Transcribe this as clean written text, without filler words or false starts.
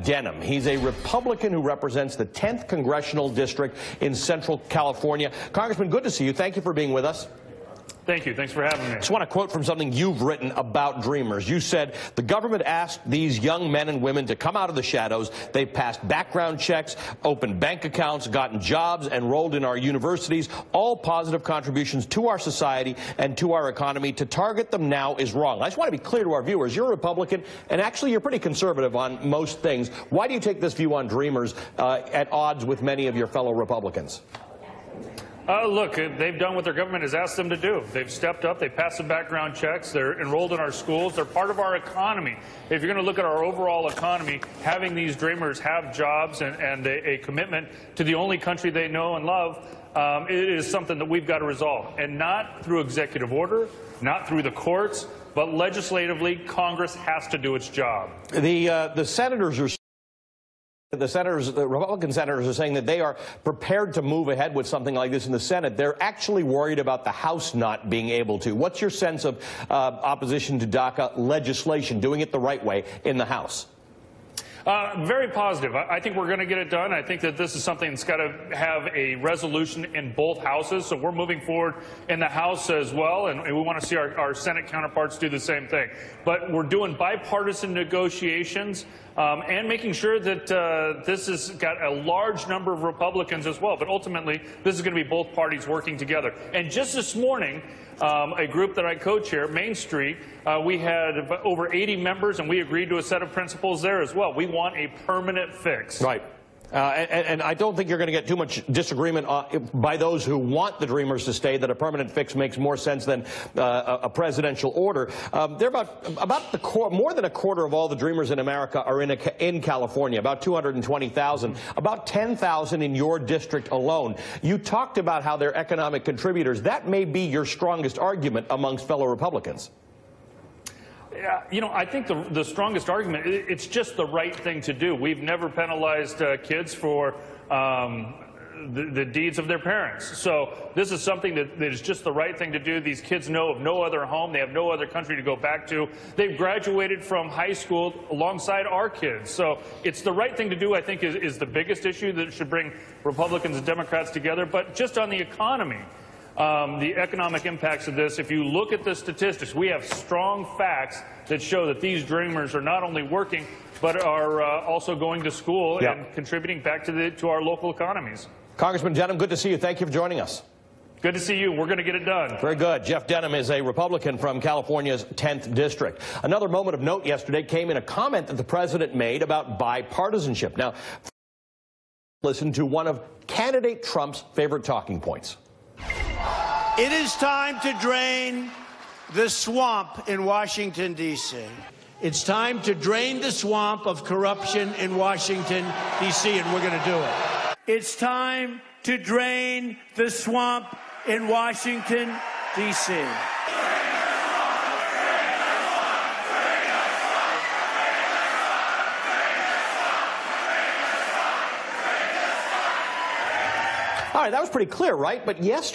Denham. He's a Republican who represents the 10th Congressional District in Central California. Congressman, good to see you. Thank you for being with us. Thank you. Thanks for having me. I just want to quote from something you've written about Dreamers. You said, the government asked these young men and women to come out of the shadows. They've passed background checks, opened bank accounts, gotten jobs, enrolled in our universities, all positive contributions to our society and to our economy. To target them now is wrong. I just want to be clear to our viewers. You're a Republican, and actually you're pretty conservative on most things. Why do you take this view on Dreamers at odds with many of your fellow Republicans? Look, they've done what their government has asked them to do. They've stepped up. They've passed some background checks. They're enrolled in our schools. They're part of our economy. If you're going to look at our overall economy, having these Dreamers have jobs and a commitment to the only country they know and love, it is something that we've got to resolve. And not through executive order, not through the courts, but legislatively, Congress has to do its job. The senators are... The Republican senators are saying that they are prepared to move ahead with something like this in the Senate. They're actually worried about the House not being able to. What's your sense of opposition to DACA legislation, doing it the right way in the House? Very positive. I think we're going to get it done. I think that this is something that's got to have a resolution in both houses. So we're moving forward in the House as well, and we want to see our Senate counterparts do the same thing. But we're doing bipartisan negotiations and making sure that this has got a large number of Republicans as well. But ultimately, this is going to be both parties working together. And just this morning, a group that I co-chair, Main Street, we had over 80 members, and we agreed to a set of principles there as well. We want a permanent fix. Right. And I don't think you're going to get too much disagreement by those who want the Dreamers to stay, that a permanent fix makes more sense than a presidential order. They're more than a quarter of all the Dreamers in America are in California, about 220,000, about 10,000 in your district alone. You talked about how they're economic contributors. That may be your strongest argument amongst fellow Republicans. Yeah, you know, I think the strongest argument, it's just the right thing to do. We've never penalized kids for the deeds of their parents. So this is something that is just the right thing to do. These kids know of no other home. They have no other country to go back to. They've graduated from high school alongside our kids. So it's the right thing to do, I think, is the biggest issue that should bring Republicans and Democrats together. But just on the economy, the economic impacts of this, if you look at the statistics, we have strong facts that show that these Dreamers are not only working, but are also going to school and contributing back to our local economies. Congressman Denham, good to see you. Thank you for joining us. Good to see you. We're going to get it done. Very good. Jeff Denham is a Republican from California's 10th District. Another moment of note yesterday came in a comment that the president made about bipartisanship. Now, listen to one of candidate Trump's favorite talking points. It is time to drain the swamp in Washington, D.C. It's time to drain the swamp of corruption in Washington, D.C., and we're going to do it. It's time to drain the swamp in Washington, D.C. All right, that was pretty clear, right? But yesterday,